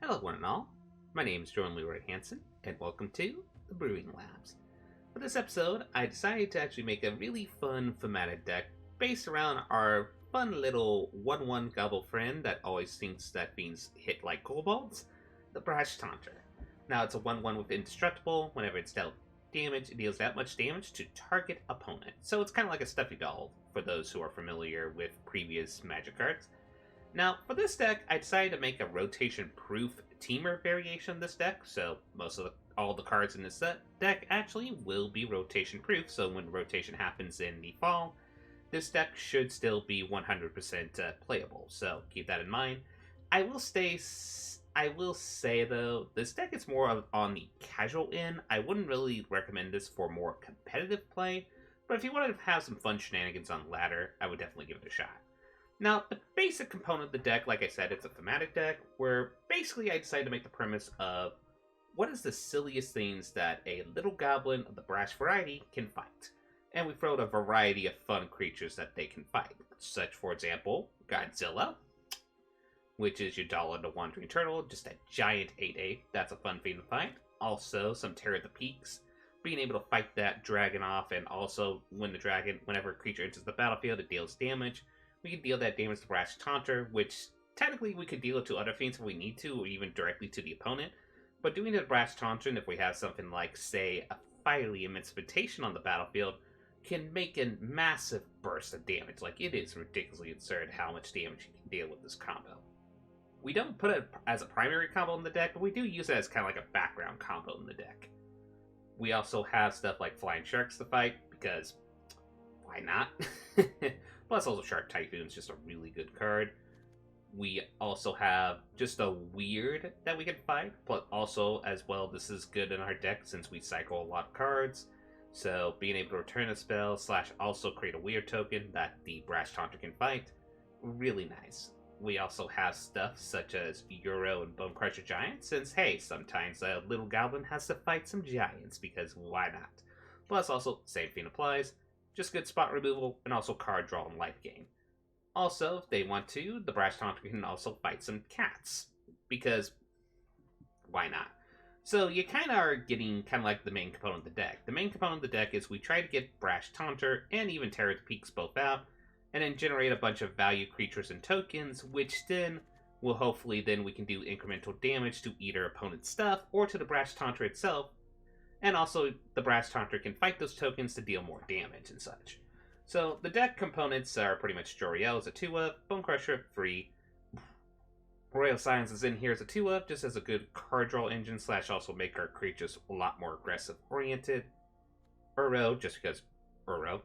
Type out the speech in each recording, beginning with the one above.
Hello, one and all. My name is Jordan Leroy Hansen, and welcome to the Brewing Labs. For this episode, I decided to actually make a really fun thematic deck based around our fun little 1-1 gobble friend that always thinks that things hit like kobolds, the Brash Taunter. Now, it's a 1-1 with indestructible. Whenever it's dealt damage, it deals that much damage to target opponent. So it's kind of like a stuffy doll for those who are familiar with previous Magic cards. Now, for this deck, I decided to make a rotation-proof temur variation of this deck, so all the cards in this deck actually will be rotation-proof, so when rotation happens in the fall, this deck should still be 100% playable, so keep that in mind. I will say though, this deck is more on the casual end. I wouldn't really recommend this for more competitive play, but if you wanted to have some fun shenanigans on ladder, I would definitely give it a shot. Now, the basic component of the deck, like I said, it's a thematic deck, where basically I decided to make the premise of what is the silliest things that a little goblin of the brash variety can fight. And we throw out a variety of fun creatures that they can fight, such, for example, Godzilla, which is your Dollar the Wandering Turtle, just a giant 8/8. That's a fun thing to fight. Also, some Terror at the Peaks, being able to fight that dragon off, and also whenever a creature enters the battlefield, it deals damage. We can deal that damage to Brash Taunter, which technically we could deal it to other things if we need to, or even directly to the opponent. But doing it to Brash Taunter, if we have something like, say, a Fiery Emancipation on the battlefield, can make a massive burst of damage. Like, it is ridiculously absurd how much damage you can deal with this combo. We don't put it as a primary combo in the deck, but we do use it as kind of like a background combo in the deck. We also have stuff like Flying Sharks to fight, because why not? Plus, also Shark Typhoon is just a really good card. We also have just a Weird that we can fight, but also, as well, this is good in our deck since we cycle a lot of cards. So, being able to return a spell, / also create a Weird token that the Brash Taunter can fight, really nice. We also have stuff such as Euro and Bone Crusher Giants, since, hey, sometimes a little goblin has to fight some giants, because why not? Plus, also, same thing applies. Just good spot removal, and also card draw and life gain. Also, if they want to, the Brash Taunter can also fight some cats, because why not? So you kind of are getting kind of like the main component of the deck. The main component of the deck is we try to get Brash Taunter and even Terror at the Peaks both out, and then generate a bunch of value creatures and tokens, which then will hopefully then we can do incremental damage to either opponent's stuff or to the Brash Taunter itself. And also, the Brash Taunter can fight those tokens to deal more damage and such. So, the deck components are pretty much Joriel as a 2-of, Bone Crusher 3, Royal Science is in here as a 2-of, just as a good card draw engine / also make our creatures a lot more aggressive oriented. Uro, just because Uro.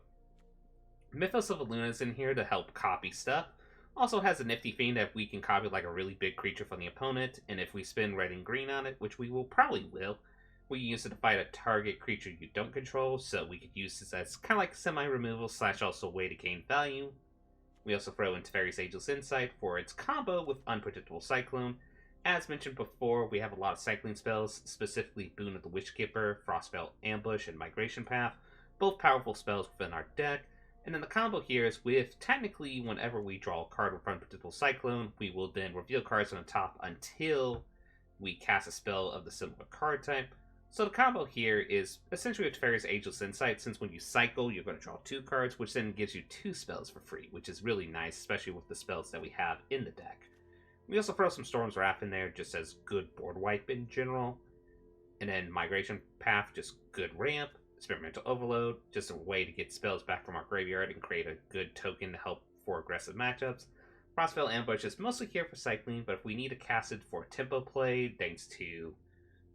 Mythos of Aluna is in here to help copy stuff. Also has a nifty thing that we can copy like a really big creature from the opponent, and if we spin red and green on it, which we probably will, we use it to fight a target creature you don't control, so we could use this as kind of like semi-removal / also a way to gain value. We also throw in Teferi's Ageless Insight for its combo with Unpredictable Cyclone. As mentioned before, we have a lot of cycling spells, specifically Boon of the Witchkeeper, Frostspell Ambush, and Migration Path, both powerful spells within our deck. And then the combo here is with, technically, whenever we draw a card with Unpredictable Cyclone, we will then reveal cards on the top until we cast a spell of the similar card type. So the combo here is essentially with Teferi's Ageless Insight, since when you cycle, you're going to draw 2 cards, which then gives you 2 spells for free, which is really nice, especially with the spells that we have in the deck. We also throw some Storm's Wrath in there, just as good board wipe in general. And then Migration Path, just good ramp. Experimental Overload, just a way to get spells back from our graveyard and create a good token to help for aggressive matchups. Frostspell Ambush is mostly here for cycling, but if we need to cast it for tempo play, thanks to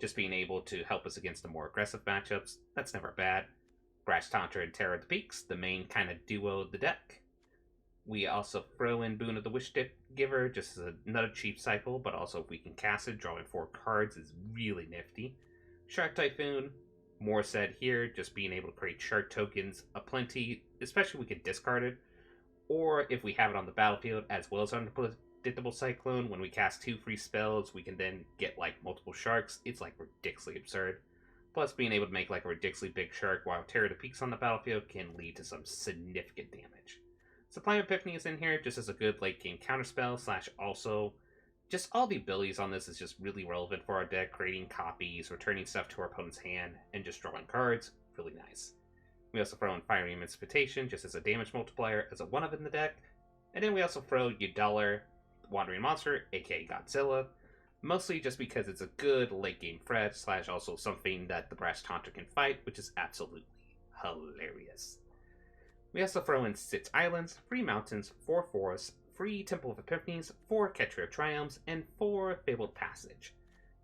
just being able to help us against the more aggressive matchups, that's never bad. Brash Taunter and Terror at the Peaks, the main kind of duo of the deck. We also throw in Boon of the Witchgiver, just as another cheap cycle, but also if we can cast it, drawing 4 cards is really nifty. Shark Typhoon, more said here, just being able to create shark tokens aplenty, especially if we can discard it, or if we have it on the battlefield, as well as Unpredictable Cyclone. When we cast 2 free spells, we can then get like multiple sharks. It's like ridiculously absurd. Plus, being able to make like a ridiculously big shark while Terror at the Peaks on the battlefield can lead to some significant damage. Sublime Epiphany is in here just as a good late game counterspell / also Just all the abilities on this is just really relevant for our deck, creating copies, returning stuff to our opponent's hand, and just drawing cards. Really nice. We also throw in Fiery Emancipation just as a damage multiplier as a 1-of in the deck. And then we also throw Yudala, the Wandering Monster, aka Godzilla, mostly just because it's a good late game threat, / also something that the Brash Taunter can fight, which is absolutely hilarious. We also throw in 6 islands, 3 mountains, 4 forests, 3 Temple of Epiphanies, 4 Catcher of Triumphs, and 4 Fabled Passage.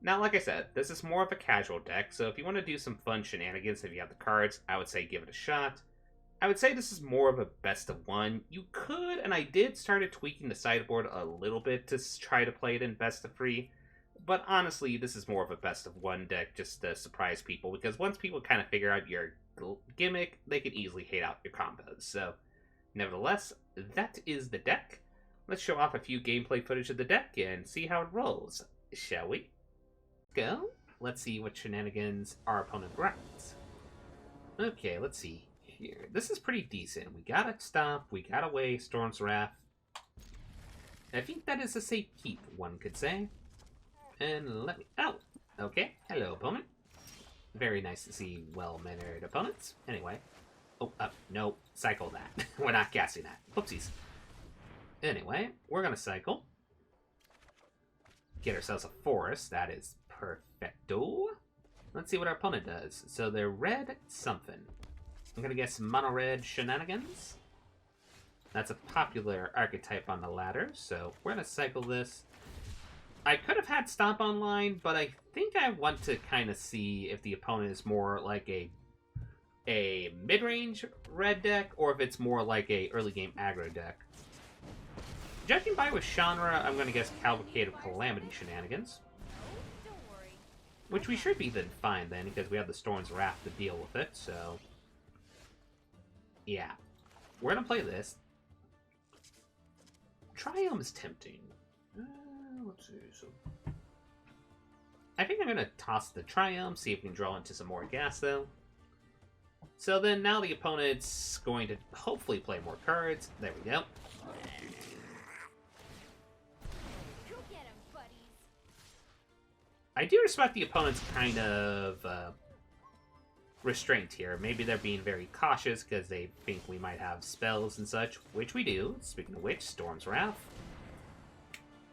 Now, like I said, this is more of a casual deck, so if you want to do some fun shenanigans if you have the cards, I would say give it a shot. I would say this is more of a best of one. You could, and I did started tweaking the sideboard a little bit to try to play it in best of 3, but honestly, this is more of a best of 1 deck just to surprise people, because once people kind of figure out your gimmick, they can easily hate out your combos. So, nevertheless, that is the deck. Let's show off a few gameplay footage of the deck and see how it rolls, shall we? Go. Let's see what shenanigans our opponent runs. Okay, let's see here. This is pretty decent. We got a Stomp, we got away Storm's Wrath. I think that is a safe keep, one could say. And let me... Oh! Okay, hello, opponent. Very nice to see well-mannered opponents. Anyway. Oh, no. Cycle that. We're not casting that. Whoopsies. Anyway, we're gonna cycle. Get ourselves a forest. That is perfecto. Let's see what our opponent does. So they're red something. I'm gonna guess mono red shenanigans. That's a popular archetype on the ladder, so we're gonna cycle this. I could have had Stomp online, but I think I want to kind of see if the opponent is more like a mid-range red deck, or if it's more like a early game aggro deck. Judging by with genre, I'm going to guess Cavalcade of Calamity shenanigans. Which we should be then fine then, because we have the Storm's Wrath to deal with it, so... Yeah. We're going to play this. Triumph is tempting. Let's see. So... I think I'm going to toss the Triumph, see if we can draw into some more gas, though. So then now the opponent's going to hopefully play more cards. There we go. I do respect the opponent's kind of restraint here. Maybe they're being very cautious because they think we might have spells and such, which we do. Speaking of which, Storm's Wrath.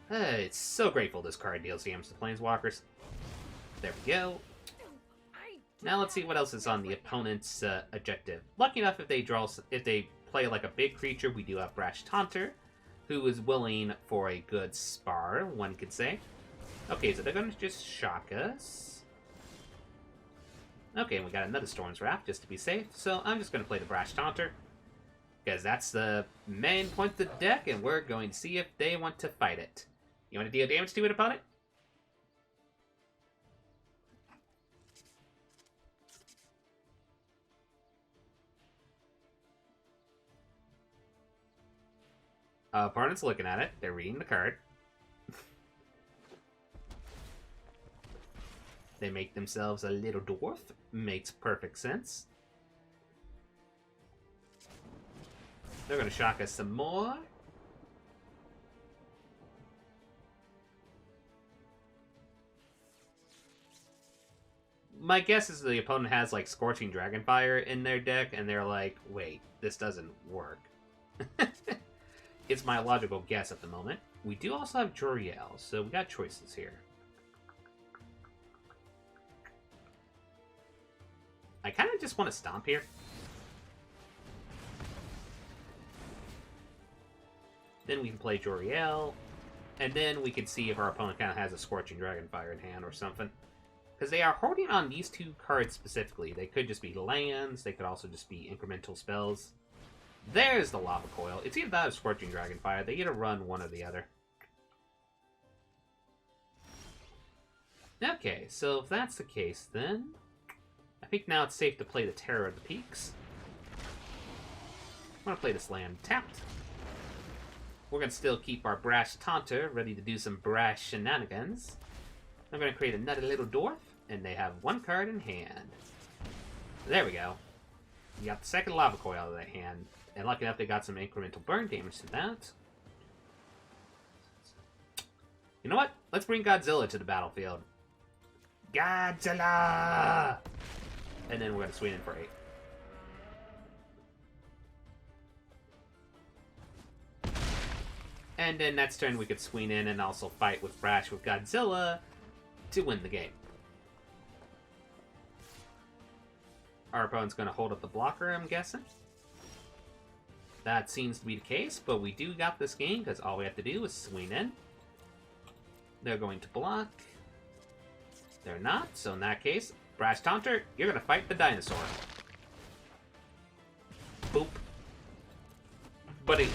It's so grateful this card deals damage to Planeswalkers. There we go. Now let's see what else is on the opponent's objective. Lucky enough, if they play like a big creature, we do have Brash Taunter, who is willing for a good spar, one could say. Okay, so they're going to just shock us. Okay, and we got another Storm's Wrath, just to be safe. So I'm just going to play the Brash Taunter, because that's the main point of the deck, and we're going to see if they want to fight it. You want to deal damage to it, opponent? Opponent's looking at it. They're reading the card. They make themselves a little dwarf. Makes perfect sense. They're going to shock us some more. My guess is the opponent has, like, Scorching Dragonfire in their deck, and they're like, wait, this doesn't work. It's my logical guess at the moment. We do also have Joriel, so we got choices here. I kind of just want to Stomp here. Then we can play Joriel, and then we can see if our opponent kind of has a Scorching Dragonfire in hand or something. Because they are holding on these 2 cards specifically. They could just be lands, they could also just be incremental spells. There's the Lava Coil. It's either that or Scorching Dragonfire. They either run one or the other. Okay, so if that's the case, then I think now it's safe to play the Terror of the Peaks. I'm going to play this land tapped. We're going to still keep our Brash Taunter ready to do some brash shenanigans. I'm going to create another little dwarf, and they have 1 card in hand. There we go. You got the second Lava Coil out of that hand. And lucky enough, they got some incremental burn damage to that. You know what? Let's bring Godzilla to the battlefield. Godzilla! And then we're going to swing in for 8. And then next turn we could swing in and also fight with Brash with Godzilla to win the game. Our opponent's going to hold up the blocker, I'm guessing. That seems to be the case, but we do got this game because all we have to do is swing in. They're going to block. They're not, so in that case, Brash Taunter, you're going to fight the dinosaur. Boop. Buddy.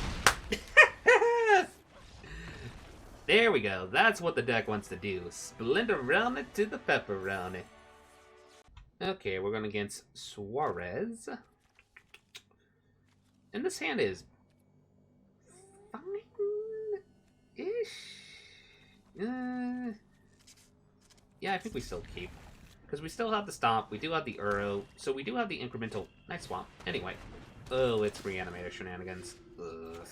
There we go. That's what the deck wants to do. Splinter around it to the pepperoni. Okay, we're going against Suarez. And this hand is fine-ish. Yeah, I think we still keep. Because we still have the Stomp, we do have the Uro, so we do have the incremental... Nice swamp. Anyway. Oh, it's Reanimator shenanigans. Ugh.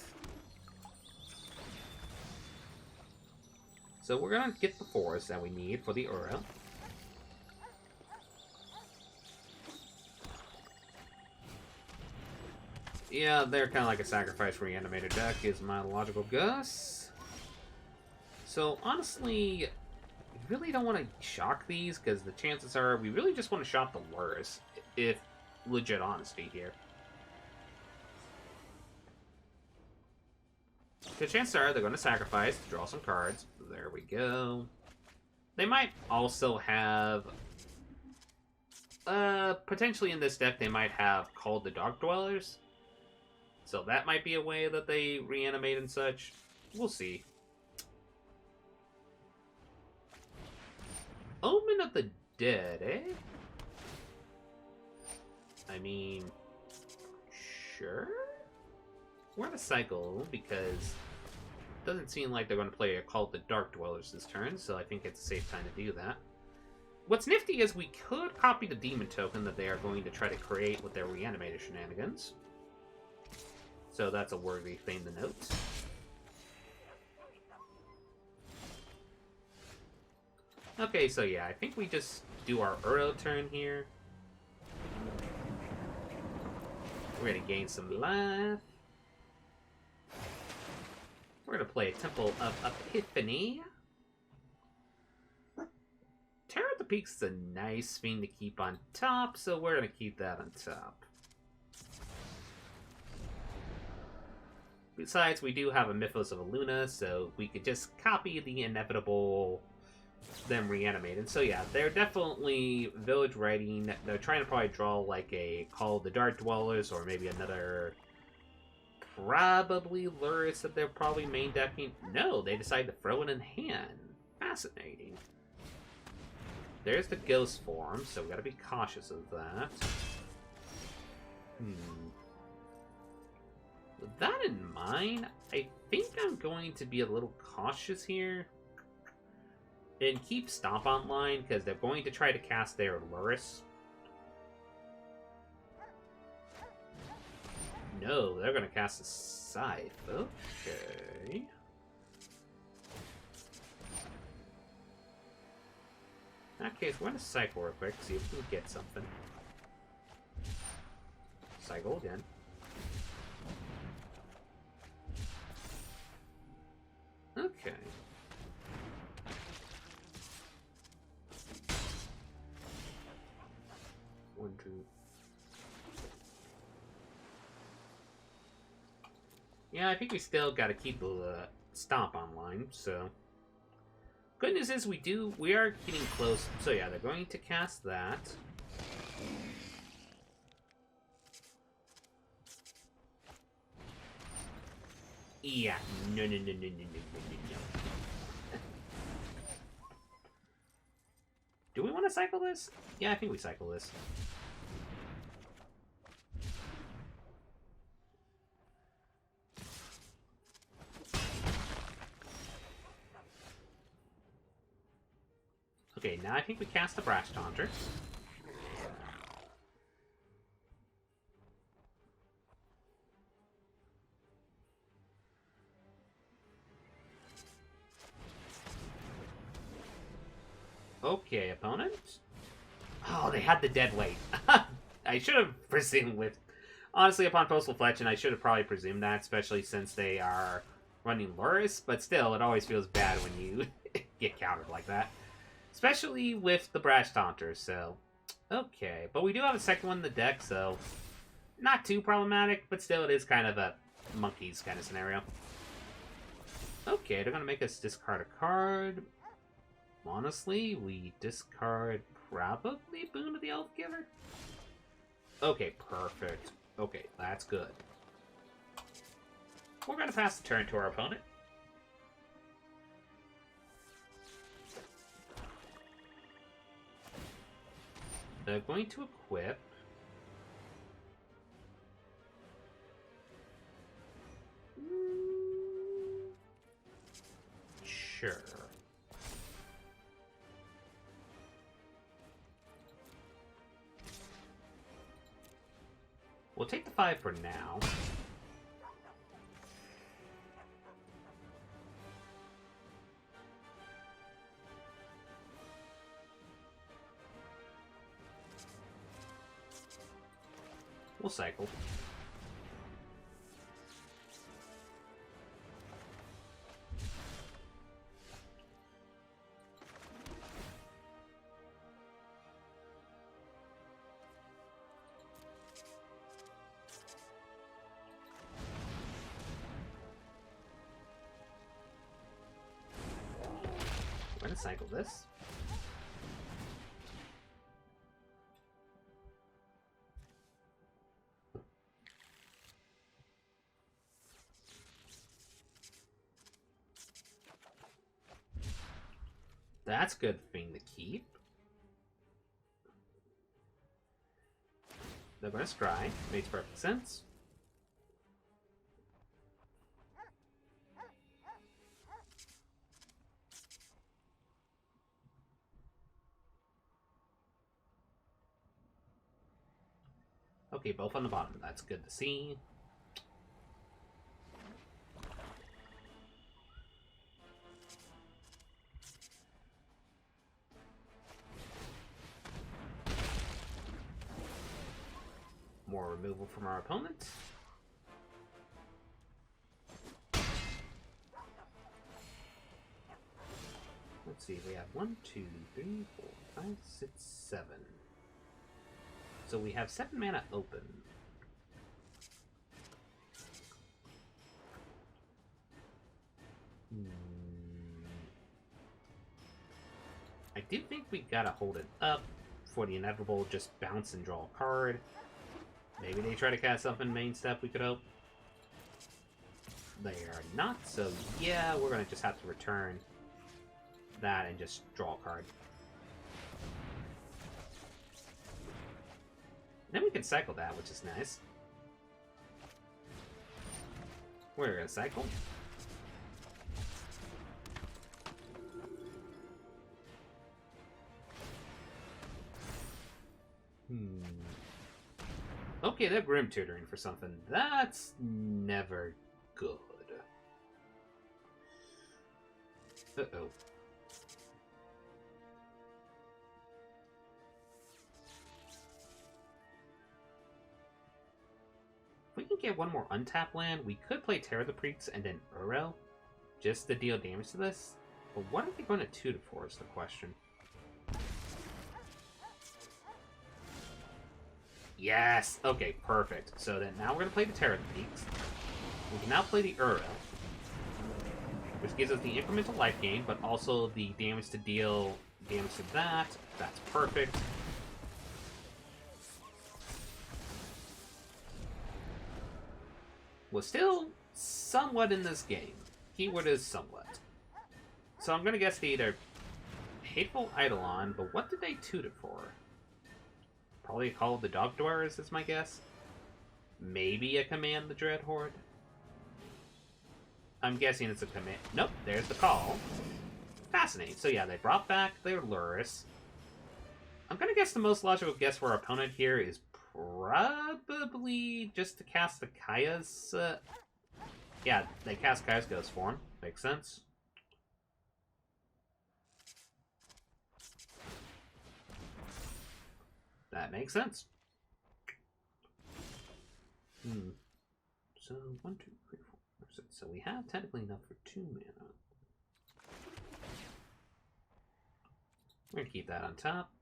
So we're going to get the force that we need for the Uro. Yeah, they're kind of like a sacrifice Reanimator deck, is my logical guess. So, honestly, we really don't want to shock these, because the chances are we really just want to shock the Lurrus, if legit honesty here. The chances are they're going to sacrifice to draw some cards. There we go. They might also have... potentially in this deck, they might have called the Dark Dwellers. So that might be a way that they reanimate and such. We'll see. Omen of the Dead, eh? I mean, sure? We're going to cycle because it doesn't seem like they're going to play a Call of the Dark Dwellers this turn, so I think it's a safe time to do that. What's nifty is we could copy the Demon token that they are going to try to create with their Reanimator shenanigans. So that's a worthy thing to note. Okay, so yeah, I think we just do our Uro turn here. We're going to gain some life. We're going to play a Temple of Epiphany. Terror at the Peaks is a nice thing to keep on top, so we're going to keep that on top. Besides, we do have a Mythos of a Luna, so we could just copy the inevitable them reanimated. So yeah, they're definitely village writing. They're trying to probably draw like a Call of the Dark Dwellers or maybe another probably Lurrus that they're probably main decking. No, they decide to throw it in hand. Fascinating. There's the ghost form, so we gotta be cautious of that. With that in mind, I think I'm going to be a little cautious here. And keep Stomp online, because they're going to try to cast their Lurrus. No, they're going to cast a Scythe. Okay. In that case, we're going to cycle real quick, see if we can get something. Cycle again. Okay. One, two. Yeah, I think we still got to keep the Stomp online, so... Good news is we are getting close. So yeah, they're going to cast that. Yeah, no. Do we want to cycle this? Yeah, I think we cycle this. Okay, now I think we cast the Brash Taunter. Okay, opponent. Oh, they had the dead weight. I should have presumed with... Honestly, upon postal fletching, I should have probably presumed that, especially since they are running Luris, but still, it always feels bad when you get countered like that. Especially with the Brash Taunter, so... Okay, but we do have a second one in the deck, so... Not too problematic, but still it is kind of a monkeys kind of scenario. Okay, they're going to make us discard a card. Honestly, we discard probably Boon of the Elf Giver? Okay, perfect. Okay, that's good. We're going to pass the turn to our opponent. They're going to equip. Sure. We'll take the 5 for now. We'll cycle. We're going to cycle this. That's a good thing to keep. They're going to scry. Makes perfect sense. Okay, both on the bottom. That's good to see. More removal from our opponent. Let's see, we have 1, 2, 3, 4, 5, 6, 7. So we have 7 mana open. I do think we gotta hold it up for the inevitable just bounce and draw a card. Maybe they try to cast something main step, we could hope. They are not, so yeah, we're gonna just have to return that and just draw a card. Then we can cycle that, which is nice. We're gonna cycle. Okay, they're Grim Tutoring for something. That's never good. Uh-oh. If we can get one more untapped land, we could play Terror the Priests and then Uro, just to deal damage to this. But what are they going to tutor for is the question. Yes! Okay, perfect. So then now we're going to play the Terror of the Peaks. We can now play the Uro, which gives us the incremental life gain, but also the damage to deal damage to that. That's perfect. We're still somewhat in this game. Keyword is somewhat. So I'm going to guess they either Hateful Eidolon, but what did they tutor for? Probably a Call of the Dog Dwellers is my guess. Maybe a Command the Dread Horde. I'm guessing it's a command. Nope, there's the call. Fascinating. So yeah, they brought back their Luris. I'm gonna guess the most logical guess for our opponent here is probably just to cast the Kaya's... yeah, they cast Kaya's Ghost form. Makes sense. That makes sense. So 1, 2, 3, 4, 5, 6. So we have technically enough for 2 mana. We're gonna keep that on top.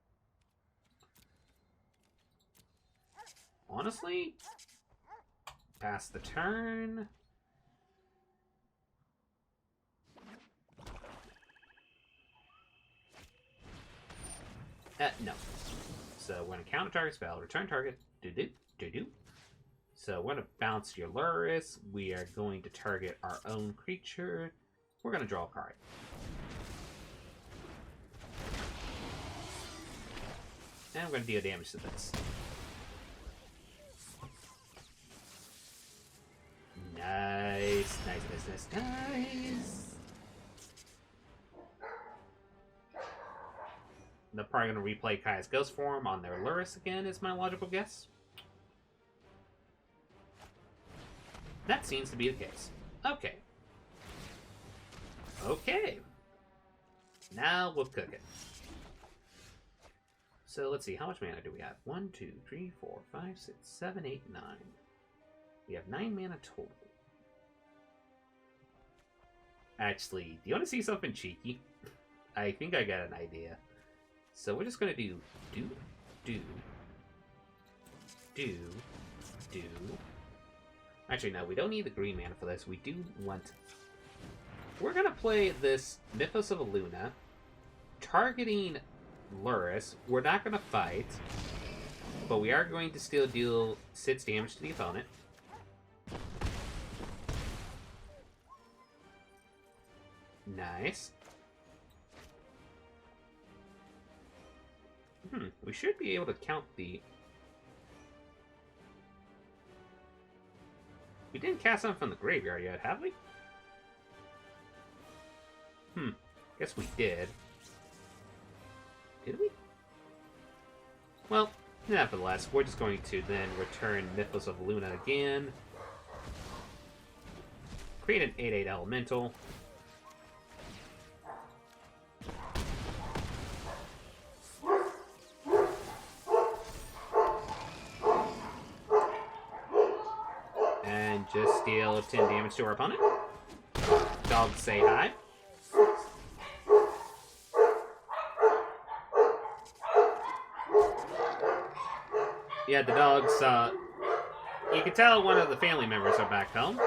Honestly, pass the turn. No. So we're gonna counter target spell, return target, do. So we're gonna bounce your Luris. We are going to target our own creature. We're gonna draw a card. And we're gonna deal damage to this. Nice. They're probably going to replay Kaya's Ghost form on their Luris again, is my logical guess. That seems to be the case. Okay. Now we'll cook it. So let's see, how much mana do we have? 1, 2, 3, 4, 5, 6, 7, 8, 9. We have 9 mana total. Actually, do you want to see something cheeky? I think I got an idea. So we're just going to do. Actually, no, we don't need the green mana for this. We do want... We're going to play this Mythos of Luna, targeting Luris. We're not going to fight, but we are going to still deal 6 damage to the opponent. Nice. We should be able to count the... We didn't cast them from the graveyard yet, have we? Guess we did. Did we? Well, nevertheless, we're just going to then return Mythos of Luna again. Create an 8/8 elemental. And just deal 10 damage to our opponent. Dogs say hi. Yeah, the dogs, you can tell one of the family members are back home.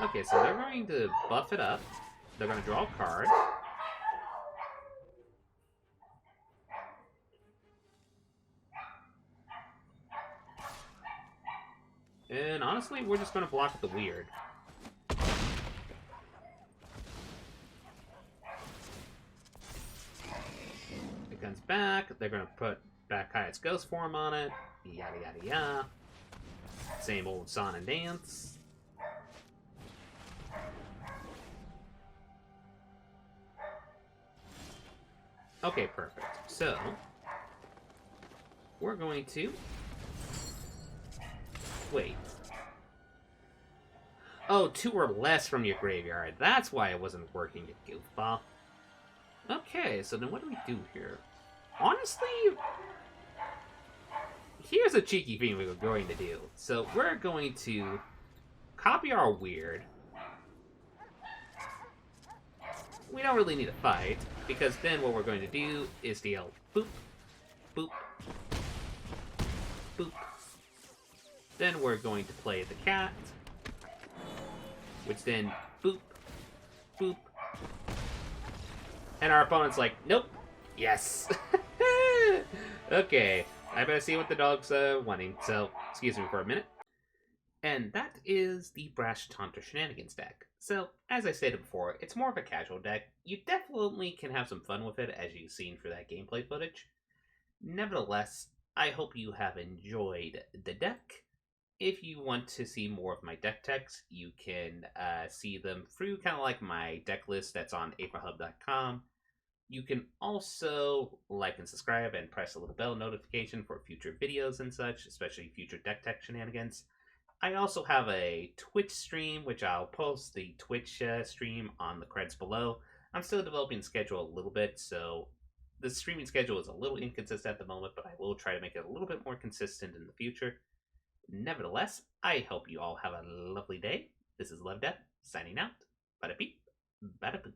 Okay, so they're going to buff it up. They're going to draw a card. And honestly, we're just going to block the weird. It comes back. They're going to put back Kaya's Ghost form on it. Yada, yada, yada. Same old song and dance. Okay, perfect. So, we're going to... Wait. Oh, 2 or less from your graveyard. That's why it wasn't working, you goofball. Okay, so then what do we do here? Honestly, here's a cheeky thing we're going to do. So we're going to copy our weird. We don't really need to fight, because then what we're going to do is deal boop, boop, boop. Then we're going to play the cat, which then boop, boop. And our opponent's like, nope, yes. Okay, I better see what the dog's wanting, so excuse me for a minute. And that is the Brash Taunter Shenanigans deck. So, as I stated before, it's more of a casual deck. You definitely can have some fun with it, as you've seen for that gameplay footage. Nevertheless, I hope you have enjoyed the deck. If you want to see more of my deck techs, you can see them through kind of like my deck list that's on aprahub.com. You can also like and subscribe and press the little bell notification for future videos and such, especially future deck tech shenanigans. I also have a Twitch stream, which I'll post the Twitch stream on the creds below. I'm still developing the schedule a little bit, so the streaming schedule is a little inconsistent at the moment, but I will try to make it a little bit more consistent in the future. Nevertheless, I hope you all have a lovely day. This is Love Death, signing out. Bada beep, bada boop.